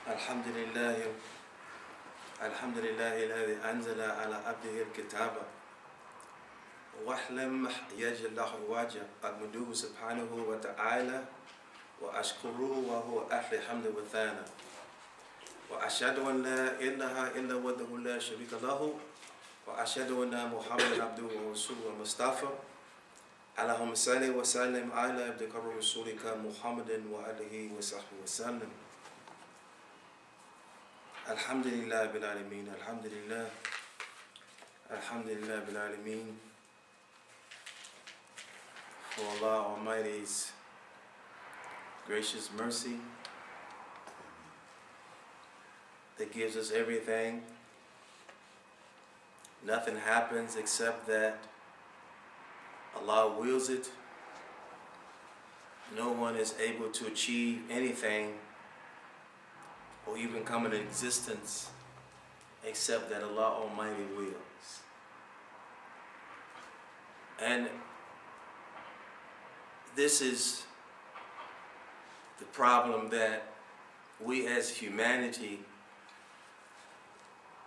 الحمد لله الذي أنزل على عبده الكتاب واحلم يجعل له وجه أحمده سبحانه وتعالى وأشكره وهو أهل الحمد والثناء وأشهد أن لا إله إلا وحده لا شريك له وأشهد أن محمدا عبده ورسوله المصطفى اللهم صل وسلم على عبدك ورسولك محمد وآله وصحبه وسلم. Alhamdulillah bil alameen, alhamdulillah bil alameen, for Allah Almighty's gracious mercy that gives us everything. Nothing happens except that Allah wills it. No one is able to achieve anything or even come into existence except that Allah Almighty wills. And this is the problem that we as humanity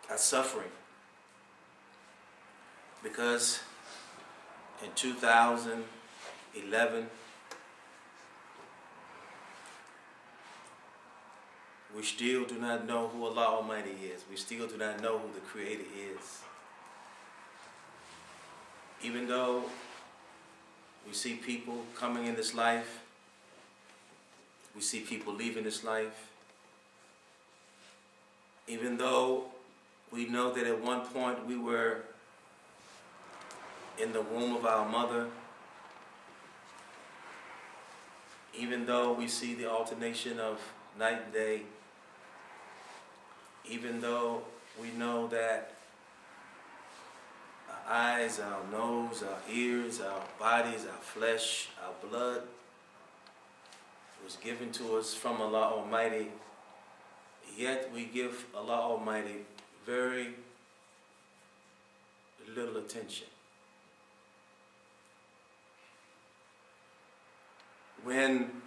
are suffering, because in 2011 we still do not know who Allah Almighty is. We still do not know who the Creator is. Even though we see people coming in this life, we see people leaving this life, even though we know that at one point we were in the womb of our mother, even though we see the alternation of night and day, even though we know that our eyes, our nose, our ears, our bodies, our flesh, our blood was given to us from Allah Almighty, yet we give Allah Almighty very little attention. When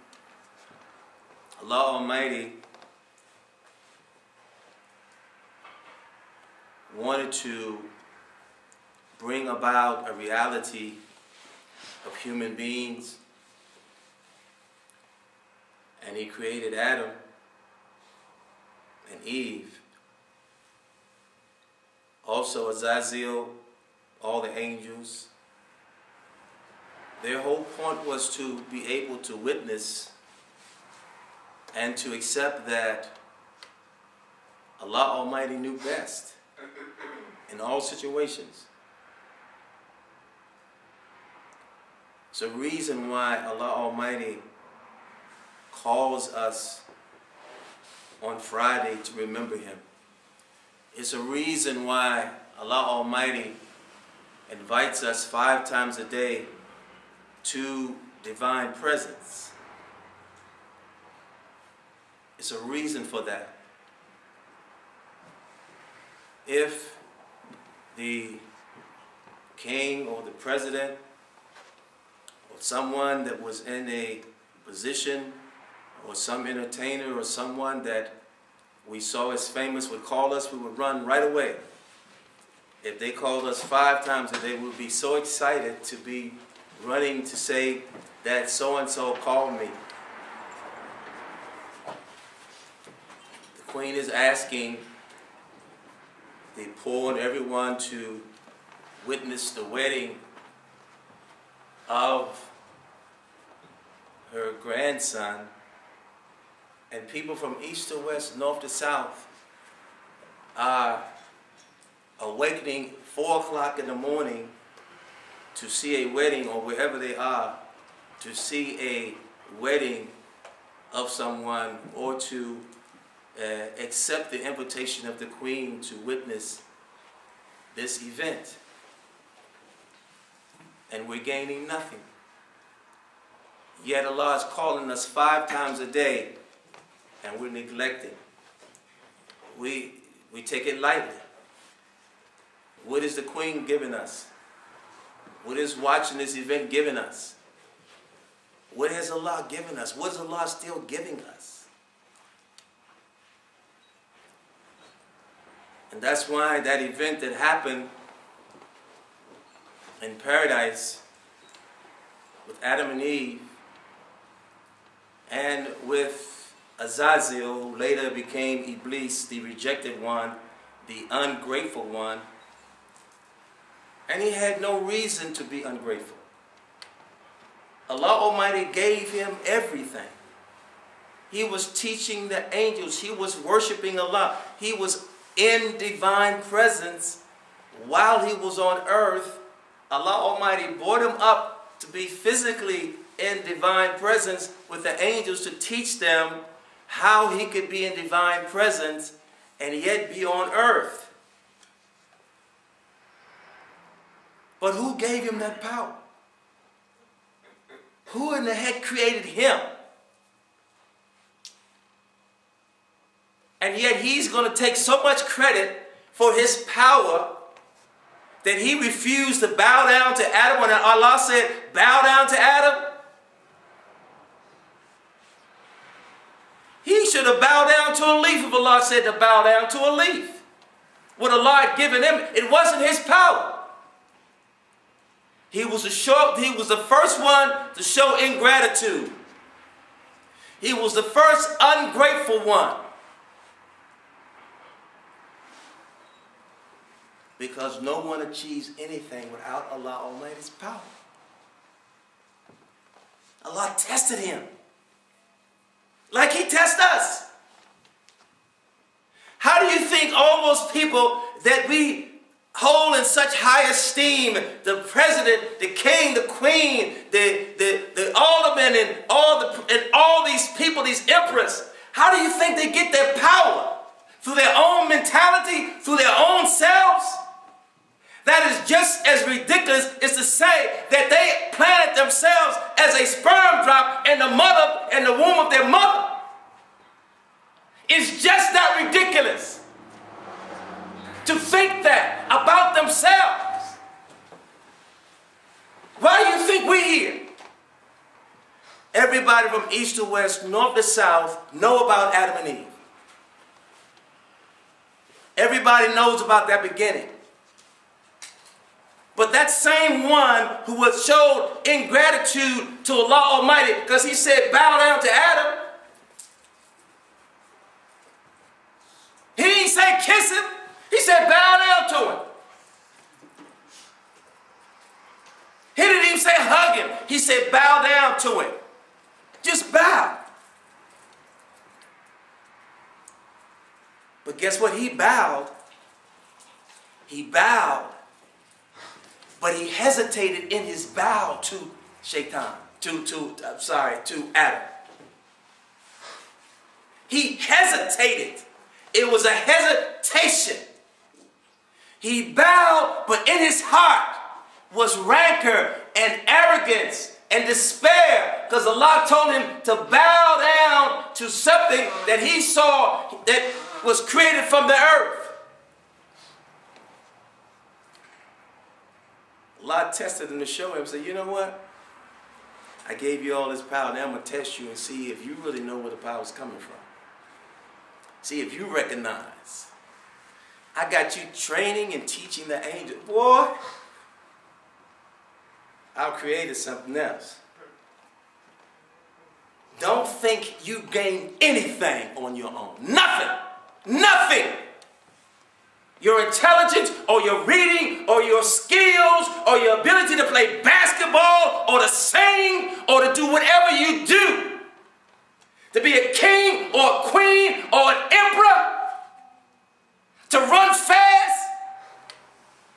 Allah Almighty wanted to bring about a reality of human beings, and He created Adam and Eve, also Azazel, all the angels. Their whole point was to be able to witness and to accept that Allah Almighty knew best in all situations. It's a reason why Allah Almighty calls us on Friday to remember Him. It's a reason why Allah Almighty invites us 5 times a day to divine presence. It's a reason for that. If the king or the president or someone that was in a position, or some entertainer or someone that we saw as famous would call us, we would run right away. If they called us 5 times a day, we would be so excited to be running to say that so-and-so called me. The Queen is asking the poor and everyone to witness the wedding of her grandson, and people from east to west, north to south are awakening 4 o'clock in the morning to see a wedding, or wherever they are, to see a wedding of someone, or to accept the invitation of the Queen to witness this event. And we're gaining nothing. Yet Allah is calling us 5 times a day, and we're neglecting. We take it lightly. What is the Queen giving us? What is watching this event giving us? What has Allah given us? What is Allah still giving us? And that's why that event that happened in paradise with Adam and Eve and with Azazel, who later became Iblis, the rejected one, the ungrateful one, and he had no reason to be ungrateful. Allah Almighty gave him everything. He was teaching the angels. He was worshiping Allah. He was in divine presence while he was on earth. Allah Almighty brought him up to be physically in divine presence with the angels to teach them how he could be in divine presence and yet be on earth. But who gave him that power? Who in the heck created him? And yet he's going to take so much credit for his power that he refused to bow down to Adam when Allah said, bow down to Adam. He should have bowed down to a leaf if Allah said to bow down to a leaf. What Allah had given him, it wasn't his power. He was the first one to show ingratitude. He was the first ungrateful one. Because no one achieves anything without Allah Almighty's power. Allah tested him like he tests us. How do you think all those people that we hold in such high esteem, the president, the king, the queen, the aldermen, and all these people, these emperors, how do you think they get their power? Through their own mentality, through their own selves? That is just as ridiculous as to say that they planted themselves as a sperm drop in the womb of their mother. It's just that ridiculous to think that about themselves. Why do you think we're here? Everybody from east to west, north to south, know about Adam and Eve. Everybody knows about that beginning. But that same one who was showed ingratitude to Allah Almighty because he said bow down to Adam. He didn't say kiss him. He said bow down to him. He didn't even say hug him. He said bow down to him. Just bow. But guess what? He bowed. He bowed. But he hesitated in his bow to Shaitan, to Adam. He hesitated. It was a hesitation. He bowed, but in his heart was rancor and arrogance and despair, because Allah told him to bow down to something that he saw that was created from the earth. Allah tested him to show him, said, you know what? I gave you all this power. Now I'm going to test you and see if you really know where the power is coming from. See if you recognize. I got you training and teaching the angel. Boy, I created something else. Don't think you gain anything on your own. Nothing. Nothing. Your intelligence or your reading or your skills or your ability to play basketball or to sing or to do whatever you do. To be a king or a queen or an emperor. To run fast.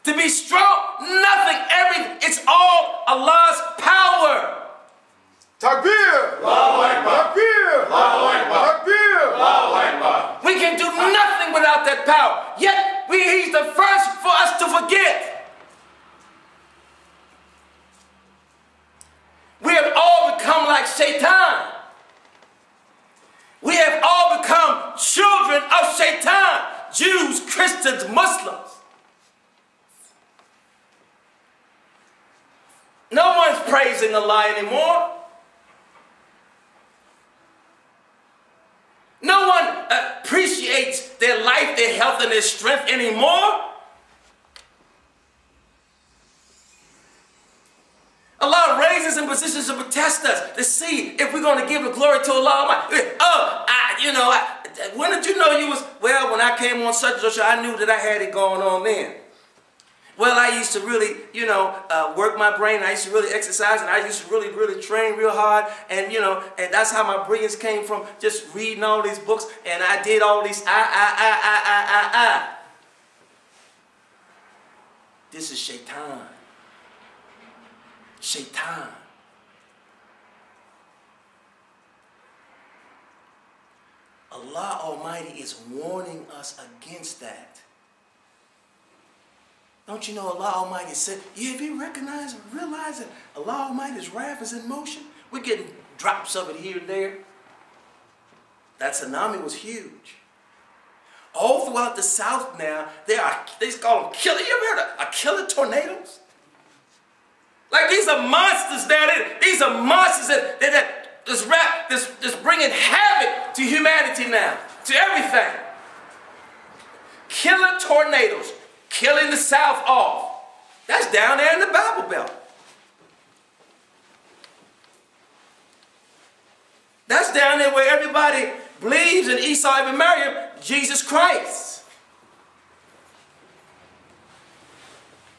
To be strong. Nothing. Everything. It's all Allah's power. Takbir! Allahu Akbar! Takbir! Allahu Akbar! Takbir! Allahu Akbar! We can do nothing without that power. Yet, He's the first for us to forget. We have all become like Shaitan. We have all become children of Shaitan. Jews, Christians, Muslims. No one's praising Allah anymore. No one appreciates their life, their health and their strength anymore. Allah raises in positions to test us, to see if we're going to give the glory to Allah Almighty. When did you know you was, well, when I came on such and such, I knew that I had it going on then. Well, I used to really, work my brain. I used to really exercise, and I used to really, really train real hard. And, and that's how my brilliance came from, just reading all these books. And I did all these, This is shaitan. Shaitan. Allah Almighty is warning us against that. Don't you know Allah Almighty said, if you recognize and realize that Allah Almighty's wrath is in motion, we're getting drops of it here and there. That tsunami was huge. All throughout the South now, they call them killer. You ever heard of killer tornadoes? Like these are monsters down there. These are monsters that's bringing havoc to humanity now, to everything. Killer tornadoes, killing the South off. That's down there in the Bible Belt. That's down there where everybody believes in Esau ibn Maryam, Jesus Christ.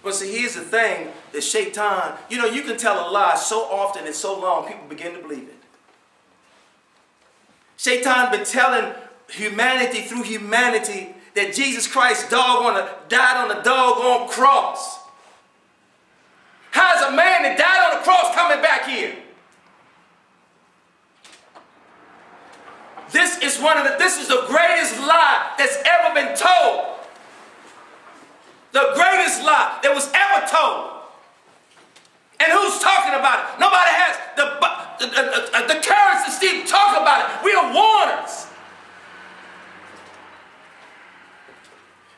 But see, here's the thing, that shaitan, you can tell a lie so often and so long, people begin to believe it. Shaitan been telling humanity through humanity that Jesus Christ died on the doggone cross. How's a man that died on the cross coming back here? This is the greatest lie that's ever been told. The greatest lie that was ever told. And who's talking about it? Nobody has the courage to still talk about it. We are warners.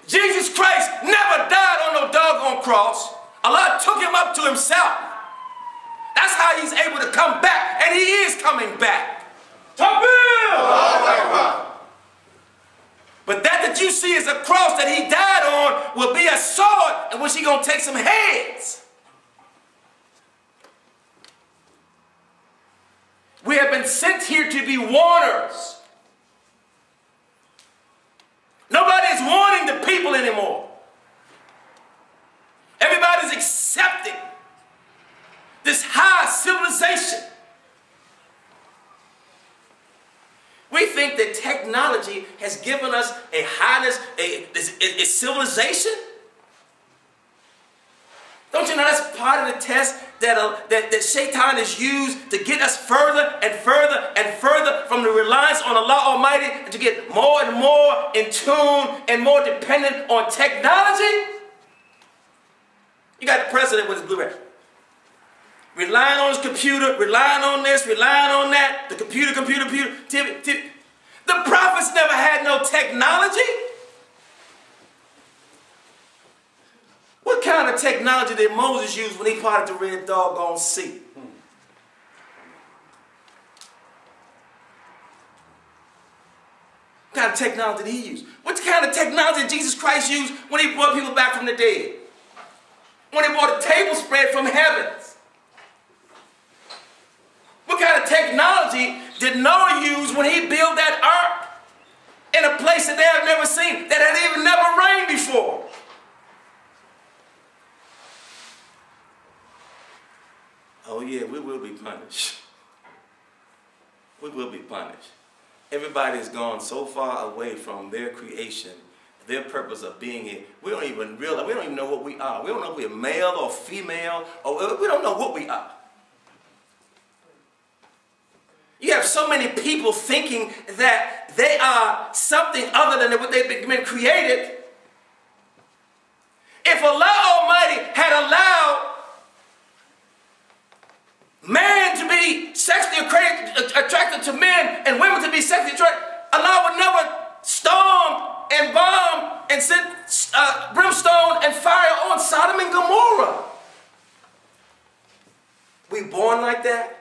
Jesus Christ never died on no doggone cross. Allah took him up to himself. That's how he's able to come back. And he is coming back. Takbir! But that you see as a cross that he died on will be a sword in which he's going to take some heads. We have been sent here to be warners. Nobody's warning the people anymore. Everybody's accepting this high civilization. We think that technology has given us a highness, a civilization. Don't you know that's part of the test that Shaitan is used to get us further and further and further from the reliance on Allah Almighty and to get more and more in tune and more dependent on technology? You got the president with his Blu-ray. Relying on his computer, relying on this, relying on that, the computer, TV. The prophets never had no technology. What kind of technology did Moses use when he parted the Red Doggone Sea? What kind of technology did he use? What kind of technology did Jesus Christ use when he brought people back from the dead? When he brought a table spread from heavens? What kind of technology did Noah use when he built that ark in a place that they have never seen, that had even never rained before? Oh yeah, we will be punished. We will be punished. Everybody has gone so far away from their creation, their purpose of being here. We don't even realize, we don't even know what we are. We don't know if we're male or female, or we don't know what we are. You have so many people thinking that they are something other than what they've been created. If Allah Almighty had allowed man to be sexually attracted to men and women to be sexually attracted, Allah would never storm and bomb and send brimstone and fire on Sodom and Gomorrah. We born like that?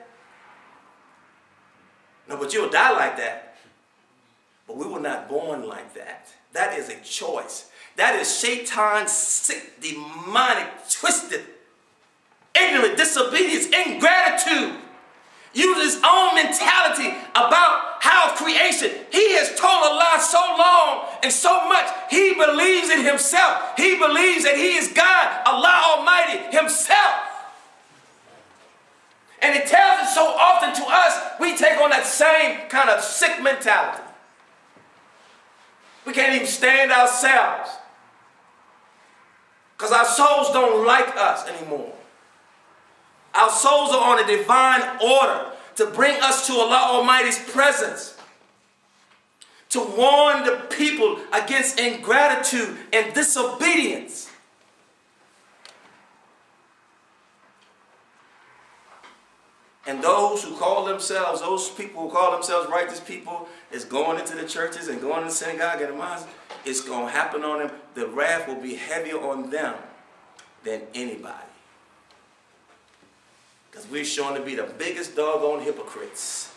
No, but you'll die like that. But we were not born like that. That is a choice. That is Shaitan's sick, demonic, twisted, ignorant, disobedience, ingratitude. Uses his own mentality about how creation. He has told a lie so long and so much. He believes in himself. He believes that he is God, Allah Almighty himself. And he tells it so often to us, we take on that same kind of sick mentality. We can't even stand ourselves because our souls don't like us anymore. Our souls are on a divine order to bring us to Allah Almighty's presence, to warn the people against ingratitude and disobedience. And those who call themselves, those people who call themselves righteous people, is going into the churches and going to the synagogue and the mosque. It's going to happen on them. The wrath will be heavier on them than anybody. Because we're shown to be the biggest doggone hypocrites.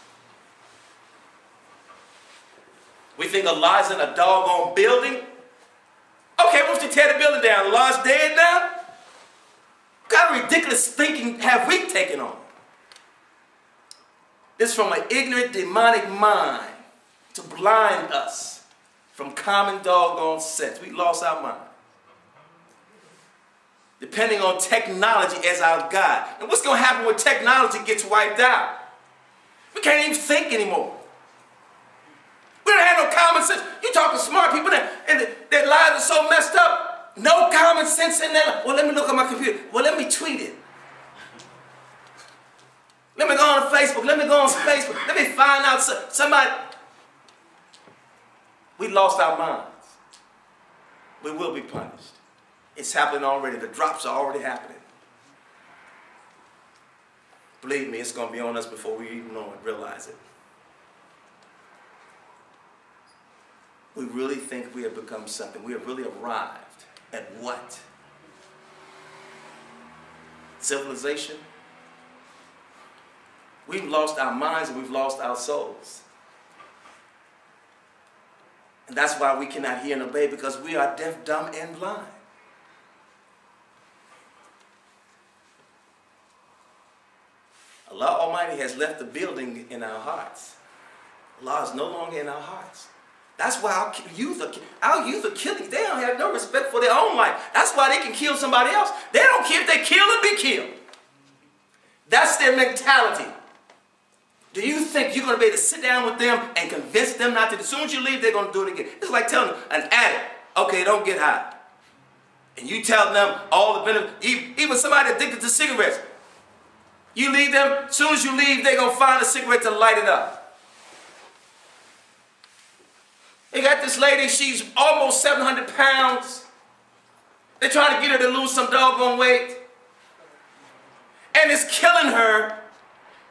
We think Allah's in a doggone building. Okay, once you tear the building down, Allah's dead now? What kind of ridiculous thinking have we taken on? This from an ignorant, demonic mind to blind us from common doggone sense. We lost our mind. Depending on technology as our God. And what's going to happen when technology gets wiped out? We can't even think anymore. We don't have no common sense. You're talking smart people and their lives are so messed up. No common sense in there. Well, let me look at my computer. Well, let me tweet it. Let me go on Facebook. Let me go on Facebook. Let me find out somebody. We lost our minds. We will be punished. It's happening already. The drops are already happening. Believe me, it's going to be on us before we even know it, realize it. We really think we have become something. We have really arrived at what? Civilization? We've lost our minds and we've lost our souls. And that's why we cannot hear and obey, because we are deaf, dumb, and blind. Allah Almighty has left the building in our hearts. Allah is no longer in our hearts. That's why our youth are killing. They don't have no respect for their own life. That's why they can kill somebody else. They don't care if they kill or be killed. That's their mentality. Do you think you're going to be able to sit down with them and convince them not to? As soon as you leave, they're going to do it again. It's like telling an addict, okay, don't get high. And you tell them all the benefits. Even somebody addicted to cigarettes. You leave them, as soon as you leave, they're going to find a cigarette to light it up. They got this lady, she's almost 700 pounds. They're trying to get her to lose some doggone weight. And it's killing her.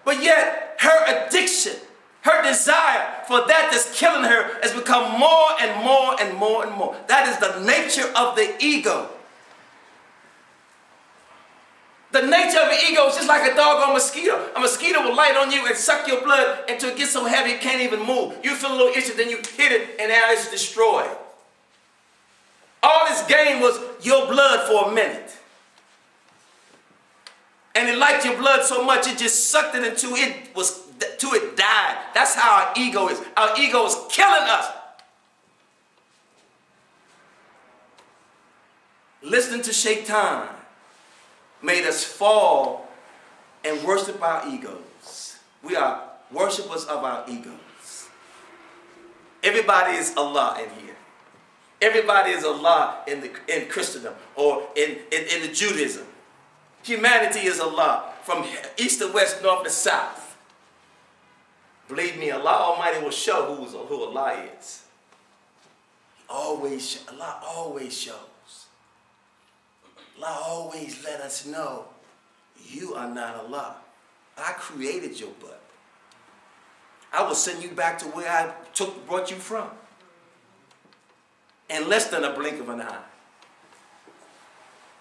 But yet, her addiction, her desire for that that's killing her has become more and more and more and more. That is the nature of the ego. The nature of the ego is just like a doggone mosquito. A mosquito will light on you and suck your blood until it gets so heavy it can't even move. You feel a little itchy, then you hit it, and now it's destroyed. All this game was your blood for a minute. And it liked your blood so much, it just sucked it until it died. That's how our ego is. Our ego is killing us. Listening to Shaitan made us fall and worship our egos. We are worshipers of our egos. Everybody is Allah in here. Everybody is Allah in Christendom or in the Judaism. Humanity is Allah from east to west, north to south. Believe me, Allah Almighty will show who Allah is. Allah always shows. Allah always let us know you are not Allah. I created your butt. I will send you back to where I brought you from in less than a blink of an eye.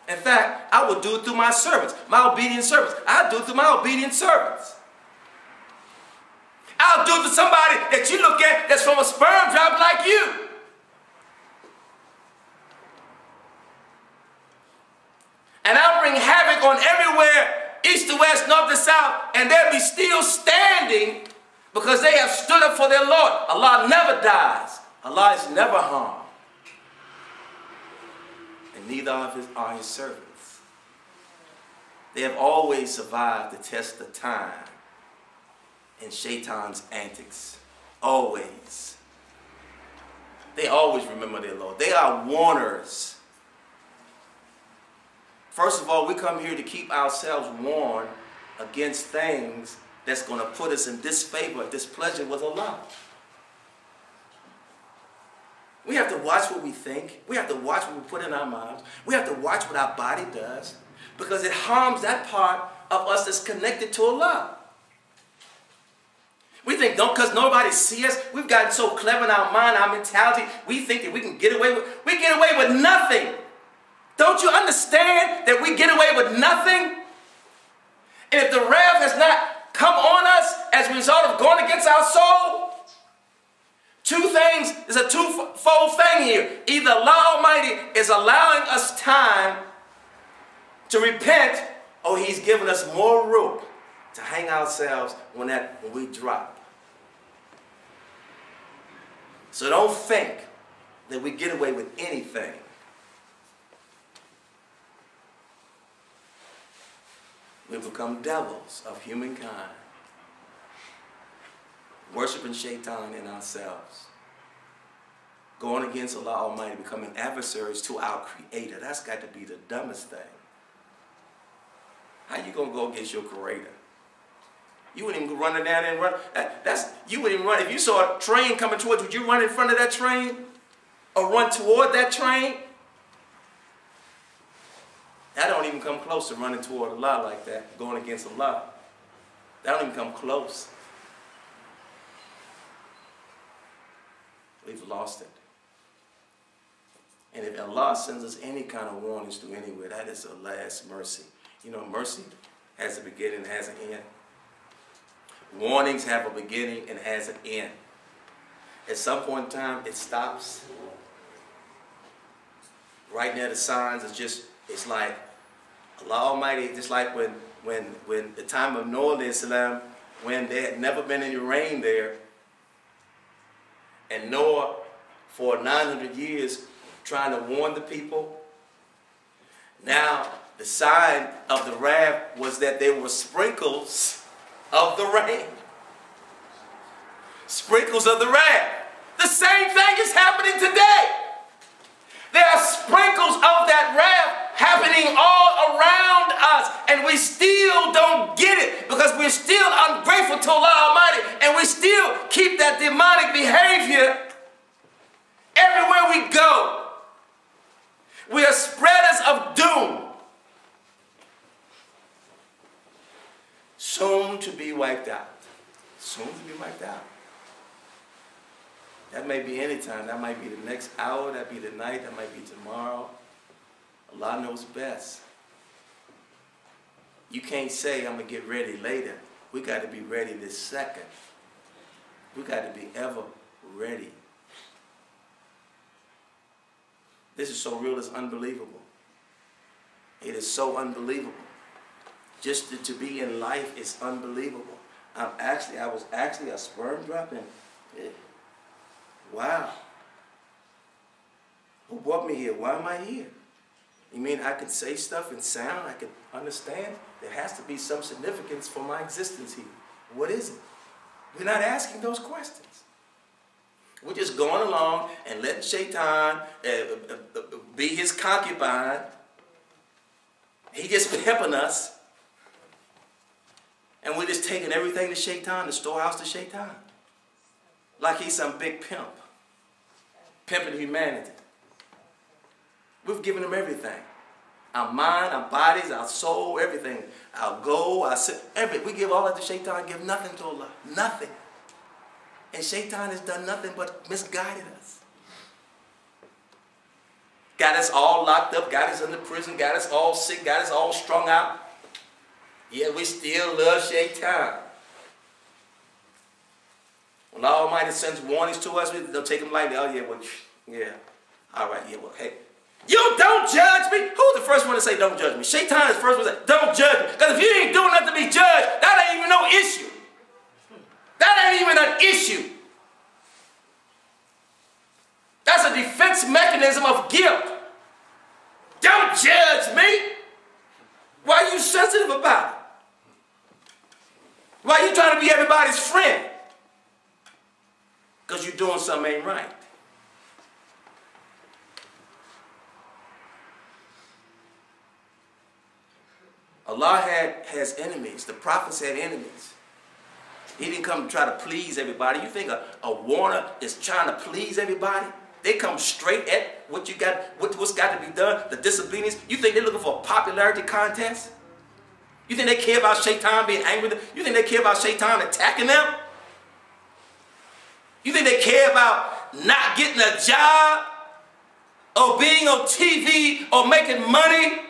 In fact, I will do it through my servants, my obedient servants. I'll do it through my obedient servants. I'll do it to somebody that you look at that's from a sperm drop east to west, north to south, and they'll be still standing because they have stood up for their Lord. Allah never dies. Allah is never harmed. And neither are his servants. They have always survived the test of time and Shaitan's antics. Always. They always remember their Lord. They are warners. First of all, we come here to keep ourselves warned against things that's going to put us in disfavor, displeasure with Allah. We have to watch what we think. We have to watch what we put in our minds. We have to watch what our body does, because it harms that part of us that's connected to Allah. We think, because nobody sees us, we've gotten so clever in our mind, our mentality, we think that we can get away with nothing. Don't you understand that we get away with nothing? And if the wrath has not come on us as a result of going against our soul, two things, there's a twofold thing here. Either Allah Almighty is allowing us time to repent, or he's giving us more rope to hang ourselves when we drop. So don't think that we get away with anything. We've become devils of humankind, worshiping Shaitan in ourselves, going against Allah Almighty, becoming adversaries to our Creator. That's got to be the dumbest thing. How you gonna go against your Creator? You wouldn't even run down there and run. You wouldn't even run. If you saw a train coming towards you, would you run in front of that train? Or run toward that train? That don't even come close to running toward Allah like that, going against Allah. That don't even come close. We've lost it. And if Allah sends us any kind of warnings through anywhere, that is the last mercy. You know, mercy has a beginning and has an end. Warnings have a beginning and has an end. At some point in time, it stops. Right now, the signs are just, it's like Allah Almighty, just like when the time of Noah alayhi salam, when there had never been any rain there, and Noah, for 900 years, trying to warn the people. Now, the sign of the wrath was that there were sprinkles of the rain. Sprinkles of the wrath. The same thing is happening today. There are sprinkles of that wrath happening all around us, and we still don't get it because we're still ungrateful to Allah Almighty, and we still keep that demonic behavior everywhere we go. We are spreaders of doom, soon to be wiped out. Soon to be wiped out. That may be any time. That might be the next hour. That might be the night. That might be tomorrow. Allah knows best. You can't say, I'm going to get ready later. We got to be ready this second. We got to be ever ready. This is so real, it's unbelievable. It is so unbelievable. Just to be in life is unbelievable. I was actually a sperm dropping. Wow. Who brought me here? Why am I here? You mean I can say stuff and sound? I can understand? There has to be some significance for my existence here. What is it? We're not asking those questions. We're just going along and letting Shaitan be his concubine. He just pimping us. And we're just taking everything to Shaitan, the storehouse to Shaitan. Like he's some big pimp. Pimping humanity. We've given him everything. Our mind, our bodies, our soul, everything. Our goal, our sin, everything. We give all that to Shaitan, give nothing to Allah. Nothing. And Shaitan has done nothing but misguided us. Got us all locked up, got us in the prison, got us all sick, got us all strung out. Yet we still love Shaitan. When Allah Almighty sends warnings to us, we don't take them lightly. Oh, yeah, well, yeah. All right, yeah, well, hey. You don't judge me. Who's the first one to say don't judge me? Shaitan is the first one to say don't judge me. Because if you ain't doing nothing to be judged, that ain't even no issue. That ain't even an issue. That's a defense mechanism of guilt. Don't judge me. Why are you sensitive about it? Why are you trying to be everybody's friend? Because you're doing something ain't right. Allah has enemies. The prophets had enemies. He didn't come to try to please everybody. You think a Warner is trying to please everybody? They come straight at what you got, what's got to be done, the disobedience. You think they're looking for a popularity contest? You think they care about Shaitan being angry with them? You think they care about Shaitan attacking them? You think they care about not getting a job or being on TV or making money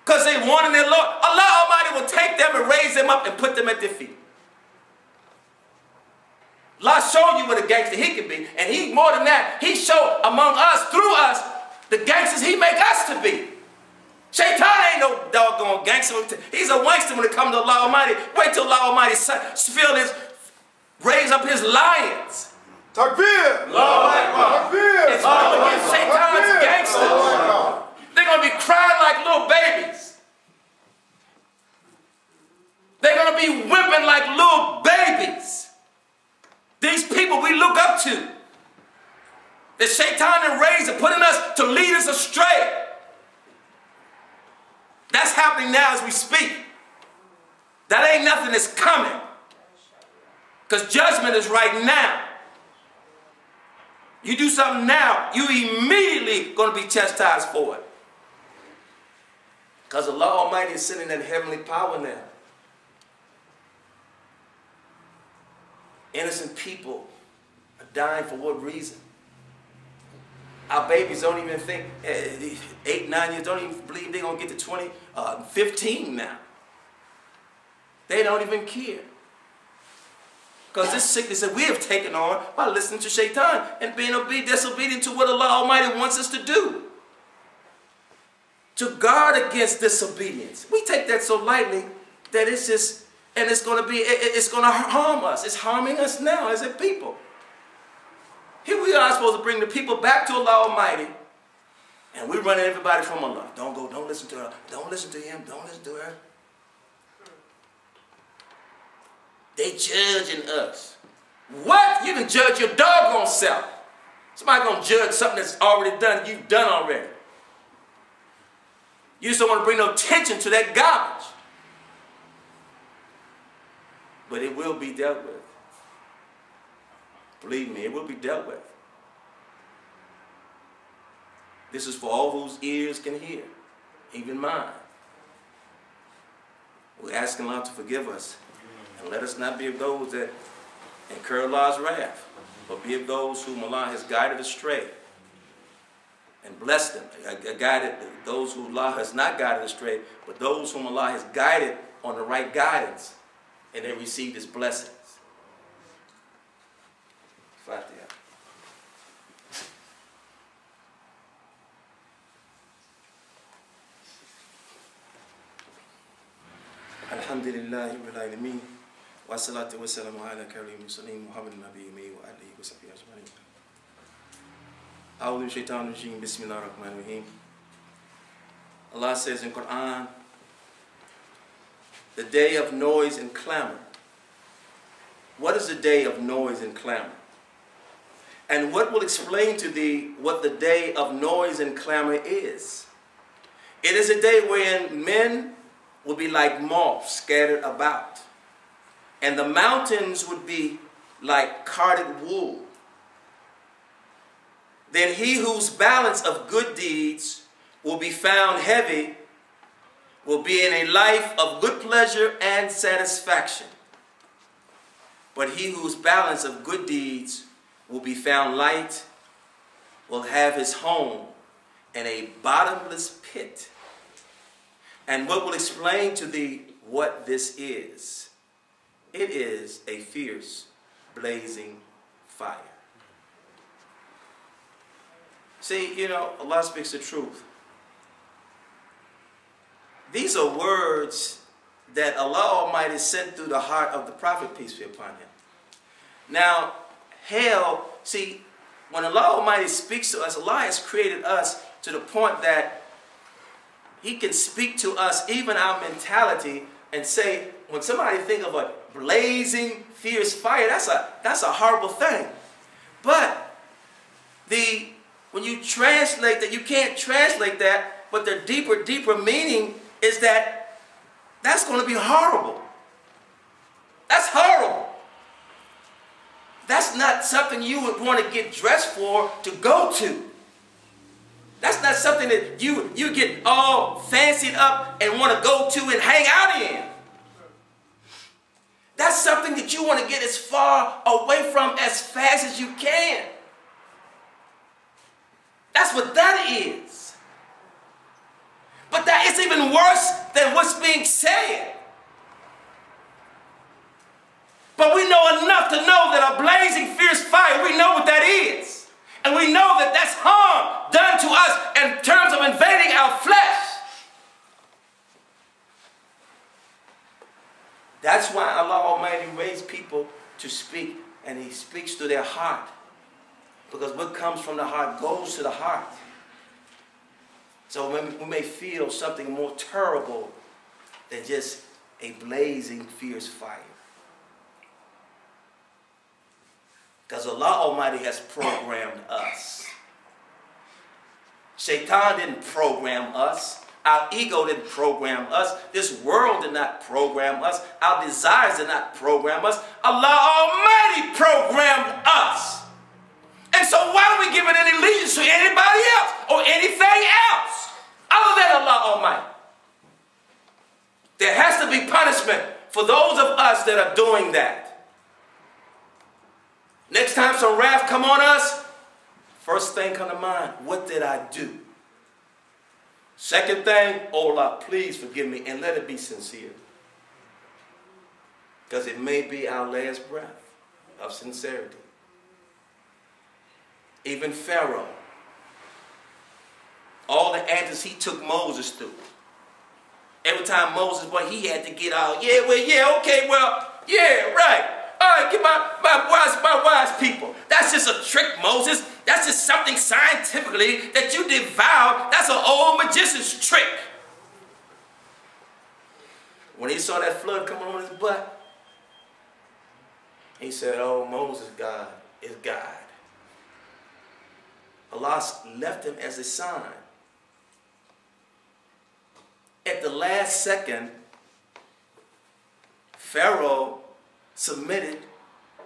because they wanted their Lord? Allah Almighty will take them and raise them up and put them at their feet. Allah showed you what a gangster he can be, and he, more than that, he showed among us, through us, the gangsters he make us to be. Shaitan ain't no doggone gangster. He's a wankster when it comes to Allah Almighty. Wait till Allah Almighty raise up his lions. Takbir! Takbir! It's going against Shaitan's gangsters. They're going to be crying like little babies. They're going to be whimpering like little babies. These people we look up to, that Shaitan and raised and putting us to lead us astray. That's happening now as we speak. That ain't nothing that's coming. Because judgment is right now. You do something now, you immediately going to be chastised for it. Because Allah Almighty is sending that heavenly power now. Innocent people are dying for what reason? Our babies don't even think, 8, 9 years, don't even believe they're going to get to 20, 15 now. They don't even care. Because this sickness that we have taken on by listening to Shaitan and being disobedient to what Allah Almighty wants us to do. To guard against disobedience. We take that so lightly that it's just, and it's going to harm us. It's harming us now as a people. Here we are supposed to bring the people back to Allah Almighty, and we're running everybody from Allah. Don't go, don't listen to her, don't listen to him, don't listen to her. They judging us. What? You can judge your doggone self. Somebody gonna judge something that's already done, you've done already. You just don't want to bring no attention to that garbage. But it will be dealt with. Believe me, it will be dealt with. This is for all whose ears can hear, even mine. We're asking Allah to forgive us. And let us not be of those that incur Allah's wrath, but be of those whom Allah has guided astray and blessed them. Guided those whom Allah has not guided astray, but those whom Allah has guided on the right guidance, and they received His blessings. Fatiha. Alhamdulillahi rabbil alameen. Wa salatu wa salamu ala karim muslim Muhammad nabiyyi wa alihi wa sahbihi ajma'in. A'udhu shaitanir rajim. Bismillahir rahmanir rahim. Allah says in Quran, the day of noise and clamor. What is the day of noise and clamor? And what will explain to thee what the day of noise and clamor is? It is a day wherein men will be like moths scattered about, and the mountains would be like carded wool. Then he whose balance of good deeds will be found heavy will be in a life of good pleasure and satisfaction. But he whose balance of good deeds will be found light will have his home in a bottomless pit. And what will explain to thee what this is? It is a fierce, blazing fire. See, you know, Allah speaks the truth. These are words that Allah Almighty sent through the heart of the Prophet, peace be upon him. Now, hell, see, when Allah Almighty speaks to us, Allah has created us to the point that He can speak to us, even our mentality, and say, when somebody think of a blazing, fierce fire, that's a horrible thing. But when you translate that, you can't translate that, but the deeper meaning is that that's going to be horrible. That's horrible. That's not something you would want to get dressed for to go to. That's not something that you get all fancied up and want to go to and hang out in. That's something that you want to get as far away from as fast as you can. That's what that is. But that is even worse than what's being said. But we know enough to know that a blazing fierce fire, we know what that is. And we know that that's harm done to us in terms of invading our flesh. That's why Allah Almighty raised people to speak, and He speaks to their heart. Because what comes from the heart goes to the heart. So we may feel something more terrible than just a blazing fierce fire. Because Allah Almighty has programmed us. Shaitan didn't program us. Our ego didn't program us. This world did not program us. Our desires did not program us. Allah Almighty programmed us. And so why are we giving any allegiance to anybody else or anything else other than Allah Almighty? There has to be punishment for those of us that are doing that. Next time some wrath come on us, first thing come to mind, what did I do? Second thing, oh Allah, please forgive me, and let it be sincere. Because it may be our last breath of sincerity. Even Pharaoh, all the antics he took Moses through. Every time Moses, he had to get out. Yeah, right. All right, get my wise people. That's just a trick, Moses. That's just something scientifically that you devoured. That's an old magician's trick. When he saw that flood coming on his butt, he said, oh, Moses, God is God. Allah left him as a sign. At the last second, Pharaoh submitted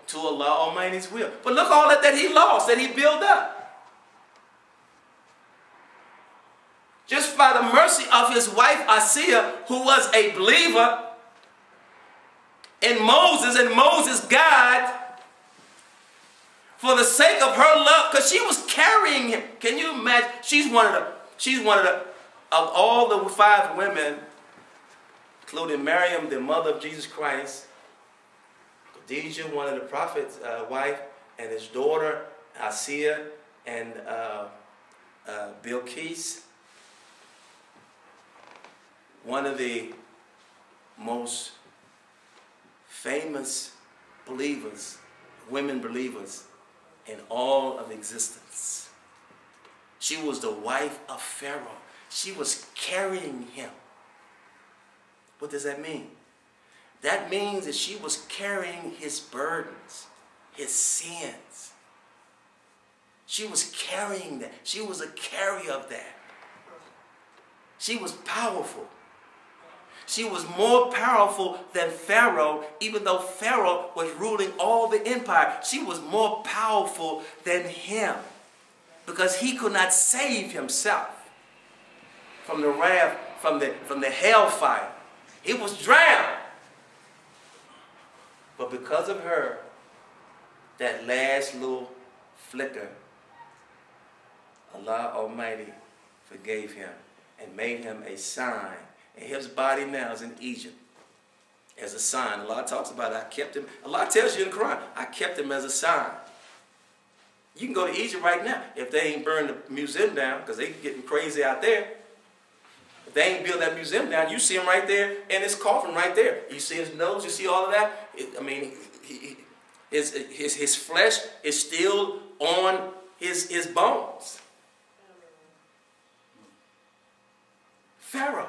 to Allah Almighty's will. But look all that he lost, that he built up. Just by the mercy of his wife Asiya, who was a believer in Moses, and Moses' God, for the sake of her love, because she was carrying him. Can you imagine? She's one of all the 5 women, including Miriam, the mother of Jesus Christ, Khadijah, one of the prophet's wife, and his daughter, Asiya, and Bilqis, one of the most famous believers, women believers in all of existence. She was the wife of Pharaoh. She was carrying him. What does that mean? That means that she was carrying his burdens, his sins. She was carrying that. She was a carrier of that. She was powerful. She was more powerful than Pharaoh, even though Pharaoh was ruling all the empire. She was more powerful than him because he could not save himself from the wrath, from the hellfire. He was drowned. But because of her, that last little flicker, Allah Almighty forgave him and made him a sign. And his body now is in Egypt as a sign. Allah talks about it. I kept him. Allah tells you in the Quran, I kept him as a sign. You can go to Egypt right now if they ain't burned the museum down, because they getting crazy out there. If they ain't built that museum down, you see him right there in his coffin right there. You see his nose, you see all of that. His flesh is still on his bones. Pharaoh.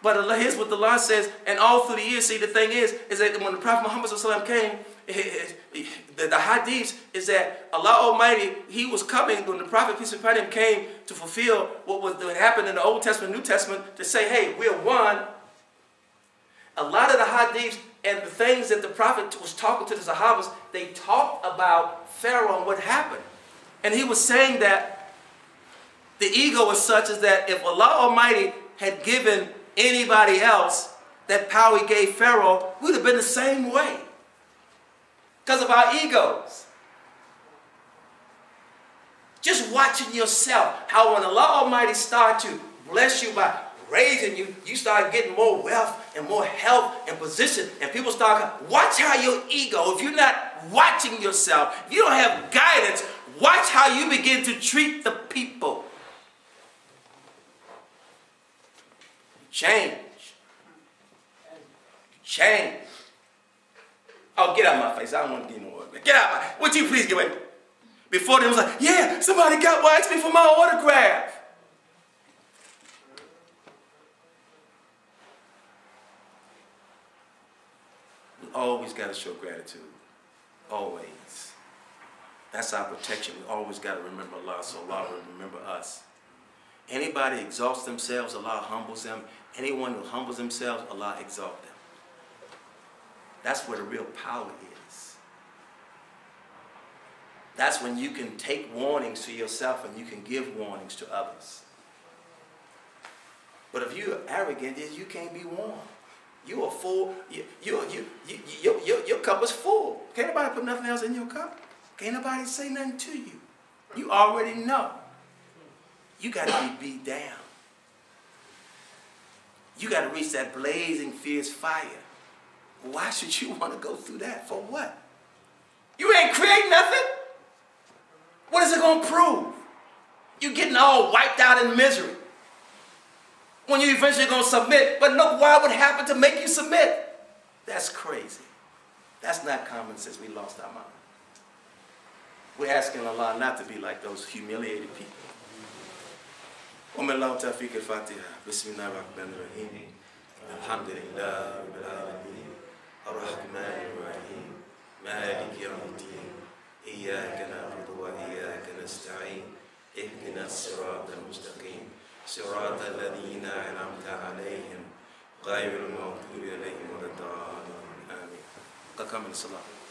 But here's what the law says, and all through the years, see, the thing is that when the Prophet Muhammad came, the hadiths is that Allah Almighty, He was coming when the Prophet, peace be upon him, came to fulfill what happened in the Old Testament, New Testament, to say, hey, we're one. A lot of the hadiths and the things that the Prophet was talking to the Sahabas, they talked about Pharaoh and what happened. And he was saying that the ego was such as that if Allah Almighty had given anybody else that power He gave Pharaoh, we'd have been the same way. Because of our egos. Just watching yourself, how when Allah Almighty starts to bless you by raising you, you start getting more wealth and more health and position, and people start, watch how your ego, if you're not watching yourself, if you don't have guidance, watch how you begin to treat the people. Change. Change. Oh, get out of my face. I don't want to get no more. Get out of my face. Would you please get away? Before they was like, yeah, somebody asked me for my autograph. We always got to show gratitude. Always. That's our protection. We always got to remember Allah, so Allah will remember us. Anybody exalts themselves, Allah humbles them. Anyone who humbles themselves, Allah exalts them. That's where the real power is. That's when you can take warnings to yourself and you can give warnings to others. But if you're arrogant, you can't be warned. You are full. Your cup is full. Can't nobody put nothing else in your cup. Can't nobody say nothing to you. You already know. You got to be beat down. You got to reach that blazing, fierce fire. Why should you want to go through that? For what? You ain't create nothing. What is it going to prove? You're getting all wiped out in misery. When you eventually going to submit, but look why would happen to make you submit. That's crazy. That's not common sense. We lost our mind. We're asking Allah not to be like those humiliated people. ومن الله توفيق الفاتحة بسم الله الرحمن الرحيم الحمد لله رب العالمين الرحمن الرحيم مالك يوم الدين إياك نعبد وإياك نستعين اهدنا الصراط المستقيم صراط الذين أنعمت عليهم غير المغضوب عليهم ولا الضالين آمين. قد كمل الصلاة.